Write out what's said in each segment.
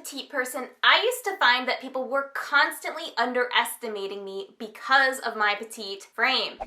petite person, I used to find that people were constantly underestimating me because of my petite frame.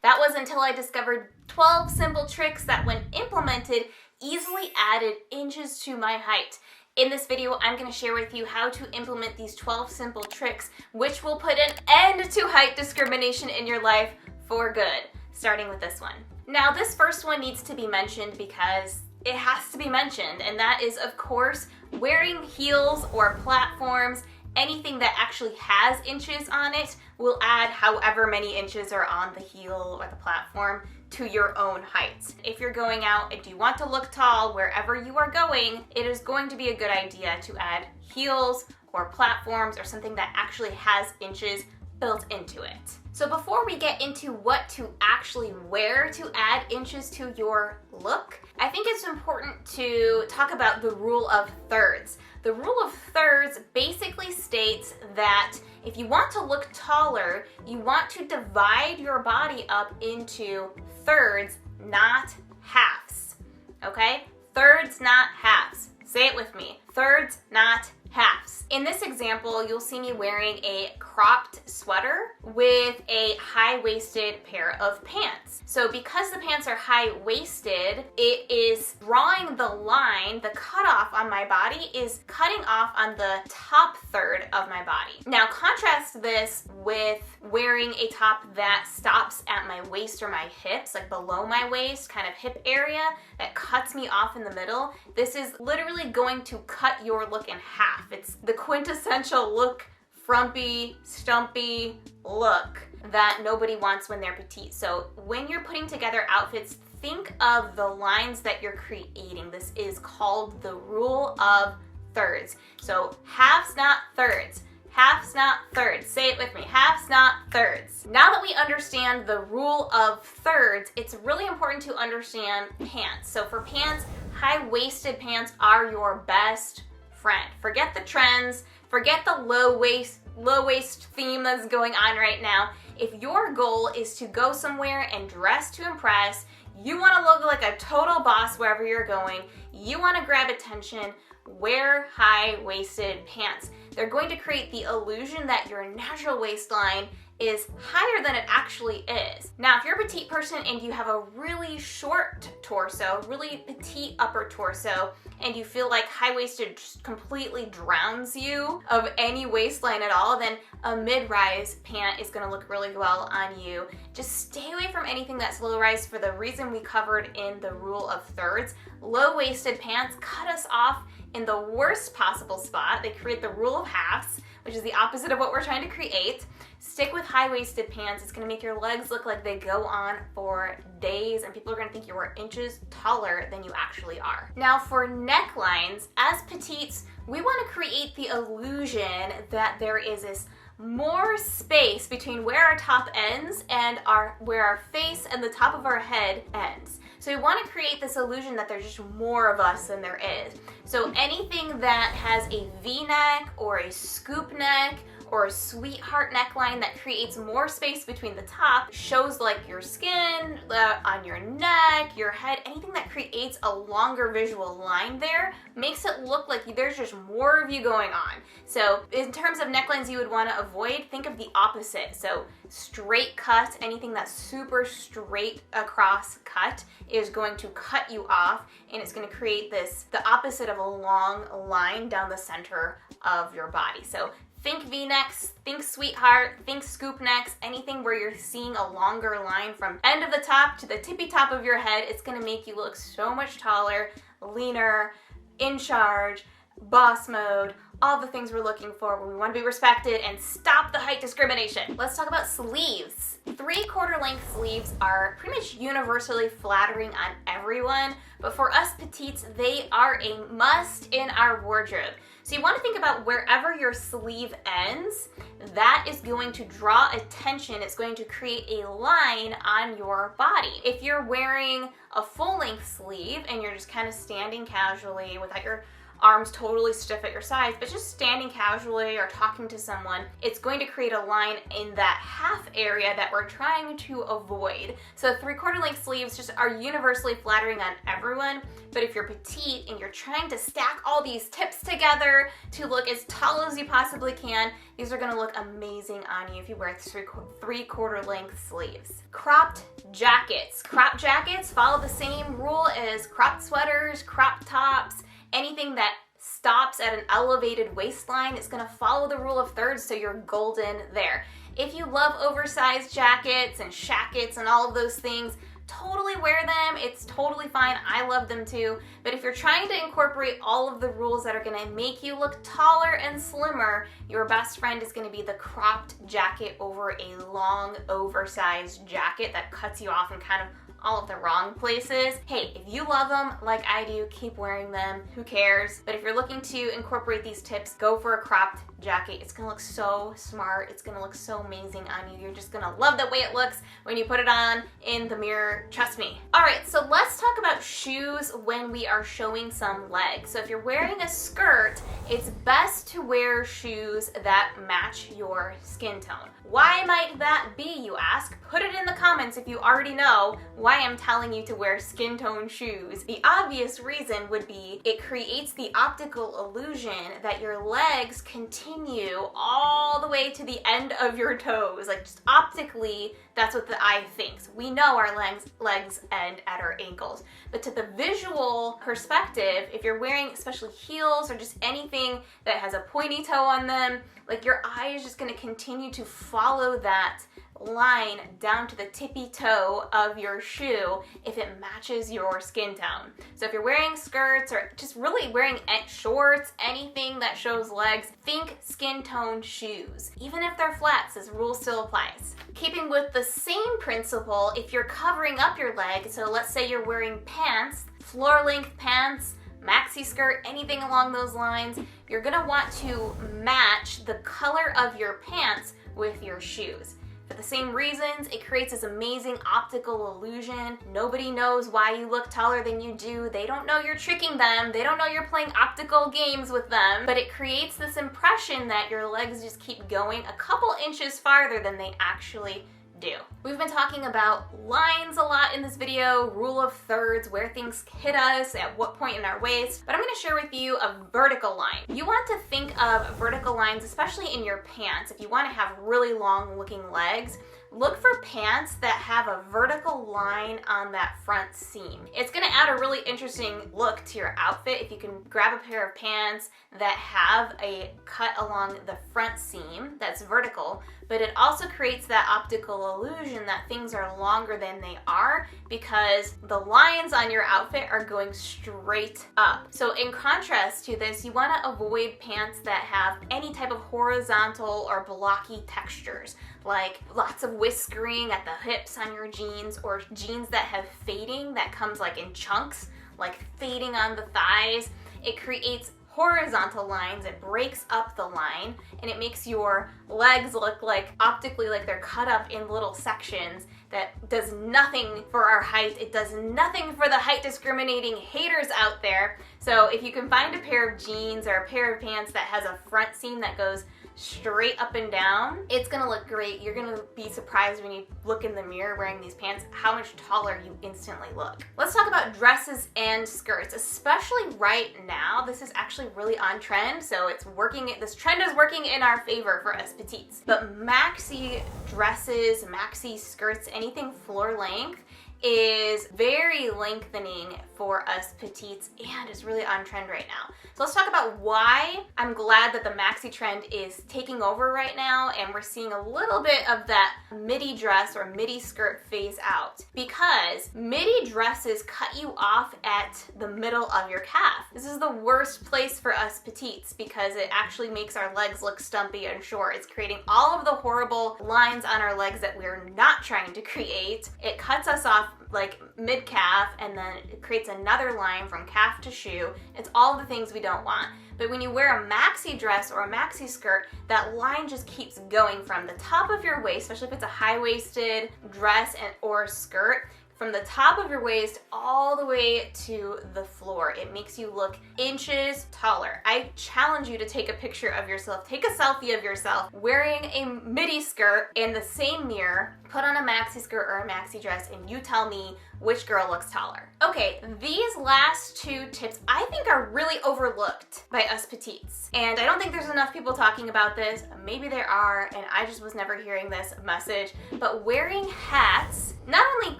That was until I discovered 12 simple tricks that, when implemented, easily added inches to my height. In this video, I'm going to share with you how to implement these 12 simple tricks, which will put an end to height discrimination in your life for good, starting with this one. Now, this first one needs to be mentioned because it has to be mentioned, and that is, of course, wearing heels or platforms. Anything that actually has inches on it will add however many inches are on the heel or the platform to your own height. If you're going out and you want to look tall wherever you are going, it is going to be a good idea to add heels or platforms or something that actually has inches built into it. So before we get into what to actually wear to add inches to your look, I think it's important to talk about the rule of thirds. The rule of thirds basically states that if you want to look taller, you want to divide your body up into thirds, not halves. Okay? Thirds, not halves. Say it with me. Thirds, not halves. In this example, you'll see me wearing a cropped sweater with a high-waisted pair of pants. So because the pants are high-waisted, it is drawing the line, the cutoff on my body is cutting off on the top third of my body. Now contrast this with wearing a top that stops at my waist or my hips, like below my waist, kind of hip area, that cuts me off in the middle. This is literally going to cut your look in half. It's the quintessential look, frumpy, stumpy look that nobody wants when they're petite. So when you're putting together outfits, think of the lines that you're creating. This is called the rule of thirds. So halves, not thirds. Halves, not thirds. Say it with me. Halves, not thirds. Now that we understand the rule of thirds, it's really important to understand pants. So for pants, high-waisted pants are your best friend. Forget the trends, forget the low waist theme that's going on right now. If your goal is to go somewhere and dress to impress, you want to look like a total boss wherever you're going, you want to grab attention, wear high-waisted pants. They're going to create the illusion that your natural waistline is higher than it actually is. Now, if you're a petite person and you have a really short torso, really petite upper torso, and you feel like high-waisted just completely drowns you of any waistline at all, then a mid-rise pant is gonna look really well on you. Just stay away from anything that's low-rise for the reason we covered in the rule of thirds. Low-waisted pants cut us off in the worst possible spot. They create the rule of halves, which is the opposite of what we're trying to create. Stick with high-waisted pants. It's gonna make your legs look like they go on for days, and people are gonna think you are inches taller than you actually are. Now for necklines, as petites, we wanna create the illusion that there is this more space between where our top ends and where our face and the top of our head ends. So we want to create this illusion that there's just more of us than there is. So anything that has a V-neck or a scoop neck or a sweetheart neckline that creates more space between the top shows like your skin, on your neck, your head, anything that creates a longer visual line there makes it look like there's just more of you going on. So in terms of necklines you would want to avoid, think of the opposite. So straight cut, anything that's super straight across cut is going to cut you off, and it's going to create the opposite of a long line down the center of your body. So think V-necks, think sweetheart, think scoop necks, anything where you're seeing a longer line from end of the top to the tippy top of your head. It's gonna make you look so much taller, leaner, in charge, boss mode, all the things we're looking for when we want to be respected and stop the height discrimination. Let's talk about sleeves. 3/4 length sleeves are pretty much universally flattering on everyone, but for us petites, they are a must in our wardrobe. So you want to think about wherever your sleeve ends, that is going to draw attention. It's going to create a line on your body. If you're wearing a full-length sleeve and you're just kind of standing casually without your arms totally stiff at your sides, but just standing casually or talking to someone, it's going to create a line in that half area that we're trying to avoid. So 3/4 length sleeves just are universally flattering on everyone, but if you're petite and you're trying to stack all these tips together to look as tall as you possibly can, these are gonna look amazing on you if you wear 3/4 length sleeves. Cropped jackets. Cropped jackets follow the same rule as cropped sweaters, crop tops, anything that stops at an elevated waistline is gonna follow the rule of thirds, so you're golden there. If you love oversized jackets and shackets and all of those things, totally wear them. It's totally fine. I love them too. But if you're trying to incorporate all of the rules that are gonna make you look taller and slimmer, your best friend is gonna be the cropped jacket over a long, oversized jacket that cuts you off in kind of all of the wrong places. Hey, if you love them like I do, keep wearing them. Who cares? But if you're looking to incorporate these tips, go for a cropped jacket. It's gonna look so smart. It's gonna look so amazing on you. You're just gonna love the way it looks when you put it on in the mirror. Trust me. All right, so let's talk about shoes when we are showing some legs. So if you're wearing a skirt, it's best to wear shoes that match your skin tone. Why might that be, you ask? Put it in the comments if you already know why I'm telling you to wear skin tone shoes. The obvious reason would be it creates the optical illusion that your legs continue all the way to the end of your toes. Like, just optically, that's what the eye thinks. We know our legs end at our ankles. But to the visual perspective, if you're wearing especially heels or just anything that has a pointy toe on them, like, your eye is just gonna continue to follow that line down to the tippy toe of your shoe if it matches your skin tone. So if you're wearing skirts or just really wearing shorts, anything that shows legs, think skin tone shoes. Even if they're flats, this rule still applies. Keeping with the same principle, if you're covering up your leg, so let's say you're wearing pants, floor length pants, maxi skirt, anything along those lines, you're gonna want to match the color of your pants with your shoes. For the same reasons, it creates this amazing optical illusion. Nobody knows why you look taller than you do. They don't know you're tricking them. They don't know you're playing optical games with them. But it creates this impression that your legs just keep going a couple inches farther than they actually do. We've been talking about lines a lot in this video, rule of thirds, where things hit us, at what point in our waist, but I'm gonna share with you a vertical line. You want to think of vertical lines, especially in your pants. If you wanna have really long looking legs, look for pants that have a vertical line on that front seam. It's gonna add a really interesting look to your outfit if you can grab a pair of pants that have a cut along the front seam that's vertical, but it also creates that optical illusion that things are longer than they are because the lines on your outfit are going straight up. So in contrast to this, you wanna avoid pants that have any type of horizontal or blocky textures, like lots of whiskering at the hips on your jeans, or jeans that have fading that comes like in chunks, like fading on the thighs. It creates horizontal lines, it breaks up the line, and it makes your legs look like optically like they're cut up in little sections. That does nothing for our height. It does nothing for the height discriminating haters out there. So if you can find a pair of jeans or a pair of pants that has a front seam that goes straight up and down, it's gonna look great. You're gonna be surprised when you look in the mirror wearing these pants how much taller you instantly look. Let's talk about dresses and skirts, especially right now. This is actually really on trend, so it's working. This trend is working in our favor for us petites. But maxi dresses, maxi skirts, anything floor length is very lengthening for us petites and is really on trend right now. So let's talk about why I'm glad that the maxi trend is taking over right now and we're seeing a little bit of that midi dress or midi skirt phase out. Because midi dresses cut you off at the middle of your calf. This is the worst place for us petites because it actually makes our legs look stumpy and short. It's creating all of the horrible lines on our legs that we're not trying to create. It cuts us off like mid-calf, and then it creates another line from calf to shoe. It's all the things we don't want. But when you wear a maxi dress or a maxi skirt, that line just keeps going from the top of your waist, especially if it's a high-waisted dress or skirt, from the top of your waist all the way to the floor. It makes you look inches taller. I challenge you to take a picture of yourself, take a selfie of yourself wearing a midi skirt in the same mirror, put on a maxi skirt or a maxi dress, and you tell me which girl looks taller. Okay, these last two tips I think are really overlooked by us petites. And I don't think there's enough people talking about this. Maybe there are, and I just was never hearing this message. But wearing hats not only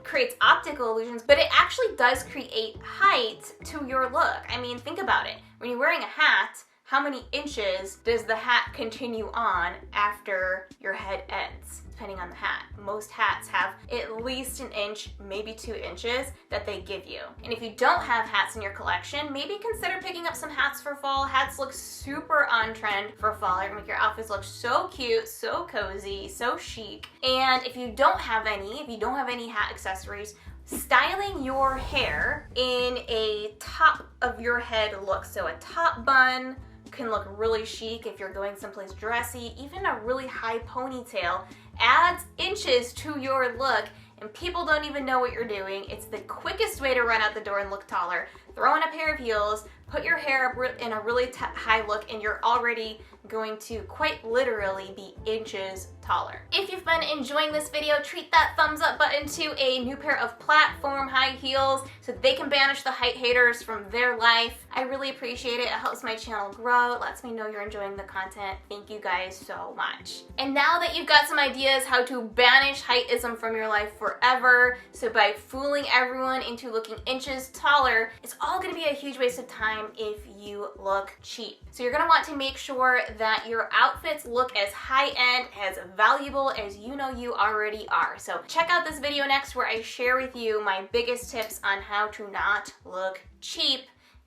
creates optical illusions, but it actually does create height to your look. I mean, think about it. When you're wearing a hat, how many inches does the hat continue on after your head ends? Depending on the hat. Most hats have at least an inch, maybe 2 inches that they give you. And if you don't have hats in your collection, maybe consider picking up some hats for fall. Hats look super on trend for fall. They're gonna make your outfits look so cute, so cozy, so chic. And if you don't have any hat accessories, styling your hair in a top of your head look. So a top bun can look really chic if you're going someplace dressy. Even a really high ponytail adds inches to your look, and people don't even know what you're doing. It's the quickest way to run out the door and look taller. Throw on a pair of heels, put your hair up in a really high look, and you're already going to quite literally be inches taller. If you've been enjoying this video, treat that thumbs up button to a new pair of platform high heels so they can banish the height haters from their life. I really appreciate it. It helps my channel grow. It lets me know you're enjoying the content. Thank you guys so much. And now that you've got some ideas how to banish heightism from your life forever, so by fooling everyone into looking inches taller, it's all gonna be a huge waste of time if you look cheap. So you're gonna want to make sure that your outfits look as high-end, as valuable as you know you already are. So check out this video next where I share with you my biggest tips on how to not look cheap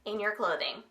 in your clothing.